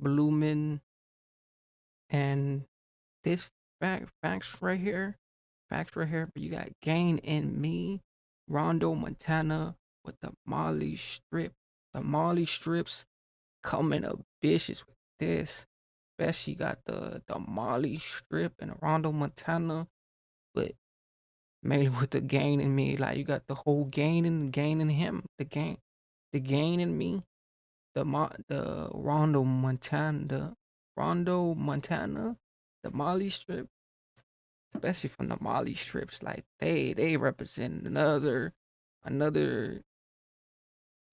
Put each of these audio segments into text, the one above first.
blooming, and this facts right here, but you got Gain in Me, Rondo Montana with the Molly Strip. The Molly Strips coming up vicious with this. Especially got the Molly Strip and Rondo Montana, but mainly with the Gain in Me. Like you got the whole gain in him, the gain in me, the Rondo Montana, the Molly Strip, especially from the Molly Strips. Like they represent another another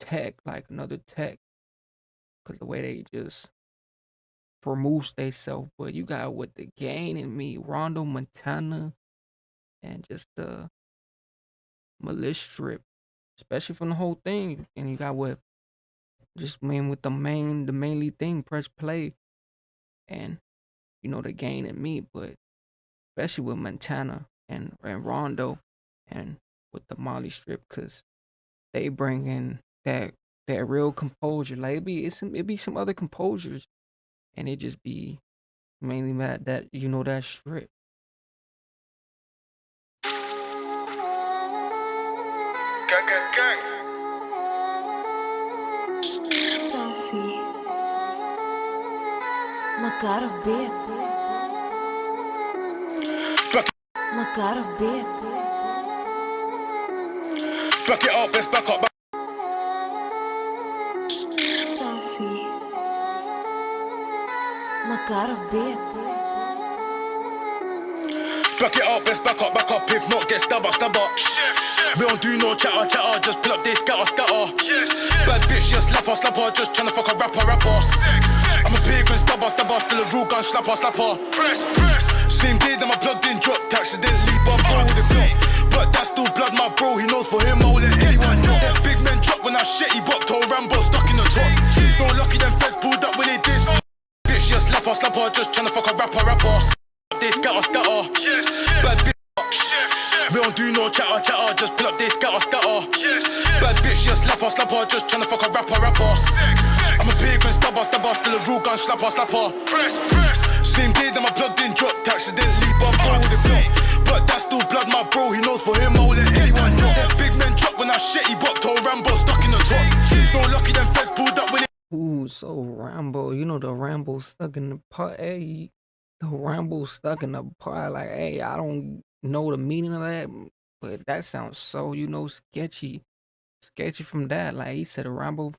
tech, because the way they just promote themselves. But you got with the Gain in Me, Rondo Montana, and just the MaliStrip, especially from the whole thing. And you got with just with the mainly thing, Pressplay, and the Gain in Me, but especially with Montana and Rondo, and with the Molly Strip, because they bring in that real composure. Like it be some other composers, and it just be mainly that strip. Gang, gang, gang. Fancy. Makar of bits. Makar of bits. Back it up, let's back up. Fancy. Makar of bits. Back it up, let's back up. If not, get stab up. We don't do no chatter, just pull up this scatter. Bad bitch, just slapper, just tryna fuck a rapper. I'm a big and stabber, still a real gun slapper. Press. Same day that my blood didn't drop, accidentally bump all the block. But that's still blood, my bro, he knows for him, I won't let anyone drop. That big man drop when I shit, he bopped to Rambo, stuck in the drop. So lucky them feds pulled up when they did. Bitch, just slapper, just tryna fuck a rapper. This scatter. Bad bitch. We don't do no chatter, just pull up this scatter. Bad bitch, just slapper, just tryna fuck a rapper. I'm a big and stabber, still a real gun slapper. Press. Same day that my blood didn't drop, accidentally bump all the block. But that's still blood, my bro, he knows for him, I won't let anyone drop. That big man drop when I shit, he bopped to Rambo, stuck in the drop. So lucky them feds pulled up when Ooh, so Rambo, the Rambo stuck in the pot. Hey, the Rambo stuck in the pot. Like, hey, I don't know the meaning of that, but that sounds so sketchy from that. Like he said, the Rambo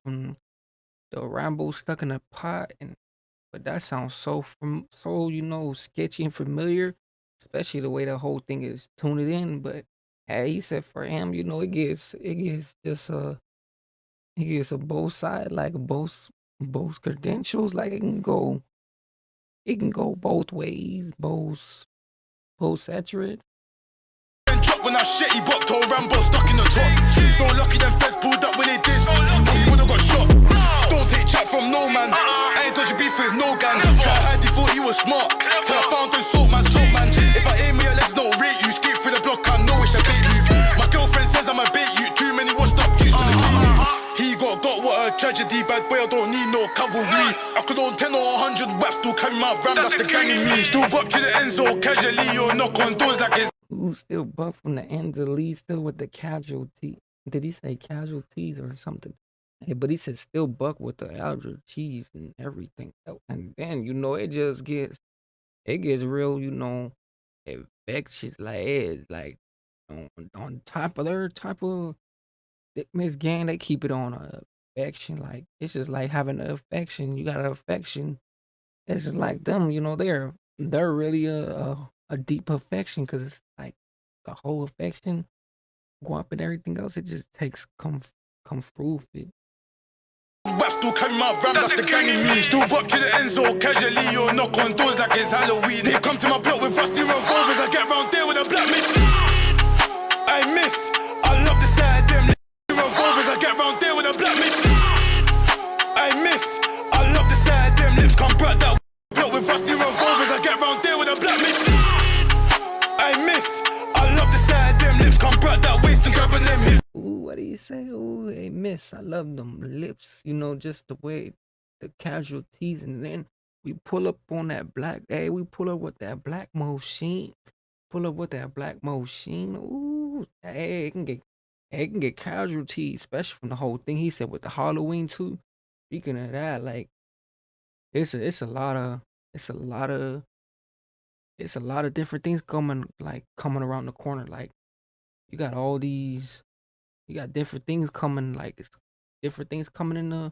stuck in the pot, but that sounds so sketchy and familiar, especially the way the whole thing is tuned in. But hey, he said for him, it gets just he gets a both side, like both credentials. Like it can go both ways, both saturated. drop when I shit, he bopped to Rambo, stuck in the drop. So lucky them feds pulled up when they did. He would've got shot. Don't take chat from no man. I ain't dodgy beef with no gang. Try to hide, he thought he was smart. Till I found him salt man. If I aim me, your legs don't rate you. Skip through the block, I know it's a bait you. My girlfriend says I'm a bait you. Too many washed up youths on the TV. He got what a tragedy. Bad boy, I don't need no cavalry. I could own 10 or 100 waps, still carry my ram, that's the gang in me. Still bop to the end zone casually, or knock on doors like it's still buck from the end to lead, still with the casualty. Did he say casualties or something? Hey, but he said still buck with the allergies and everything. And then it gets real, infectious. Like it's like on top of their type of Miss Gang, they keep it on a affection. Like it's just like having an affection. You got an affection. It's just like them, they're really a deep affection, because it's like the whole affection go up and everything else. It just takes come through it. Wap still carry my ram, that's the gang in me. Still bop to the end zone casually, or knock on doors like it's Halloween. They come to my block with rusty revolvers, I get round there with a black machine. I miss, I love the side of them revolvers, I get round there with a black machine. I miss, I love the side of them lips, come brought that block with rusty revolvers, I get round there with a black machine. I miss, I love the side of them lips, come brought that waist and grabbing them hips. Ooh, what do you say? Ooh, hey, miss, I love them lips. Just the way the casualties, and then we pull up on that black. Hey, we pull up with that black machine. Pull up with that black machine. Ooh, hey, it can get casualties, especially from the whole thing he said with the Halloween too. Speaking of that, like it's a lot of it's a lot of it's a lot of different things coming around the corner. Like you got all these, you got different things coming. Like it's different things coming in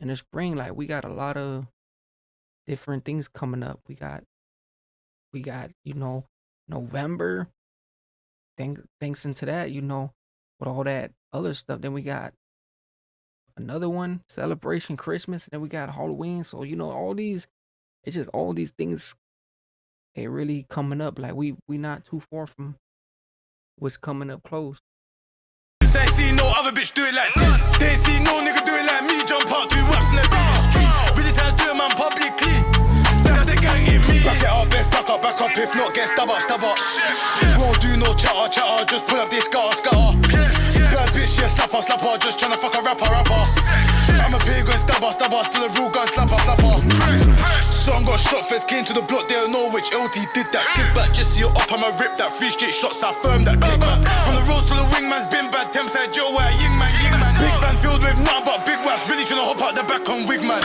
the spring. Like we got a lot of different things coming up. We got November. Thanks into that, with all that other stuff. Then we got another one, celebration Christmas, and then we got Halloween. So all these, it's just all these things. They really coming up. Like we not too far from what's coming up close. Ain't see no other bitch do it like this. They ain't see no nigga do it like me. Jump out, do raps in the street. Really trying to do it, man, publicly. That's the gang in me. Back it up, best back up. If not, get stab up. We won't do no chatter. Just pull up this scatter. Bad bitch, yeah, slapper. Just tryna fuck a rapper. I'm a pig gun stabber. Still a real gun slapper. Son got shot, feds came to the block. They don't know which LT did that. Skip back, just see it up. I'ma rip that. 3 straight shots, I firm that kick back. From the roads to the wingman's been bad. Thameside Joe, where ying man. Big fan filled with nothing but big raps. Really tryna hop out the back on Wigman.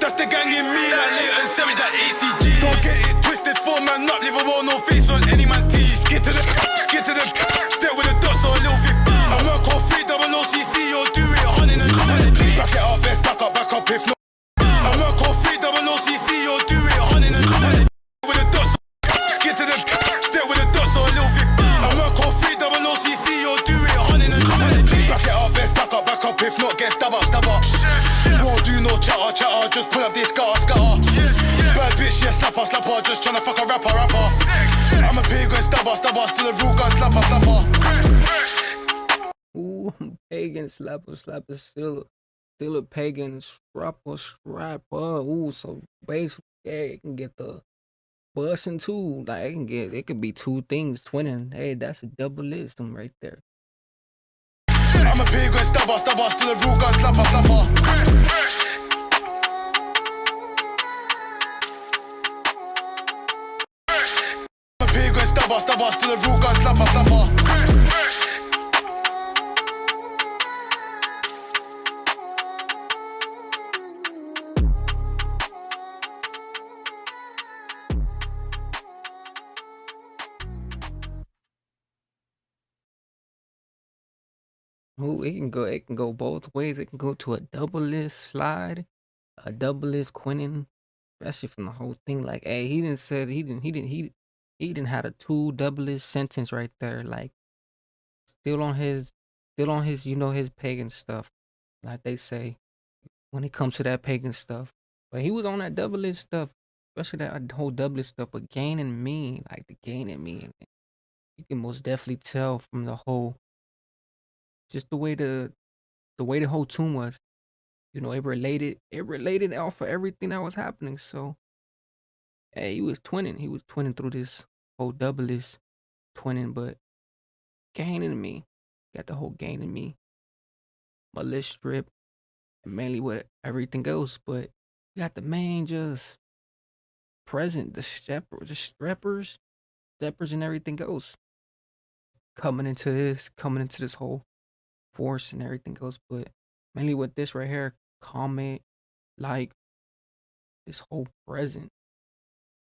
That's the gang in me, like Leighton Savage, like ACG. Don't get it twisted, 4 man up, live a roll, no face on any man's teeth. Skid to the, step with a dots or a little 15. I'm a call 3 double OCC, or do it 100 and back it up, best back up, if not. I'm a call 3 double OCC, or do it 100 and with a dots. Skid to the, step with a dots or a little 15. I'm a call 3 double OCC, or do it 100 and back it up, best back up, if not, get stab up. Won't do no chatter, just pull up this scatter. Bad bitch, yeah, slapper, just tryna fuck a rapper. I'm a pig gun stabber, still a real gun slapper. Ooh, pagan slapper, still a pagan strapper. Ooh, so basically, yeah, it can get the busing too. Like it could be 2 things twinning. Hey, that's a double listum right there. I'm a pig gun stabber, still a real gun slapper. Stabber, still a real gun slapper. Ooh, it can go both ways. It can go to a double list slide, a double list quinning, especially from the whole thing. Like, hey, he didn't had a 2 double list sentence right there. Like, still on his, his pagan stuff, like they say when it comes to that pagan stuff. But he was on that double list stuff, especially that whole double list stuff. But gaining me, like the gaining me, you can most definitely tell from the whole, just the way the whole tune was. It related off of everything that was happening. So, hey, he was twinning through this whole double list twinning, but gaining me, got the whole gaining me, MaliStrip, and mainly with everything else. But you got the main just present, the steppers, and everything else coming into this whole force and everything else. But mainly with this right here, comment, like this whole present.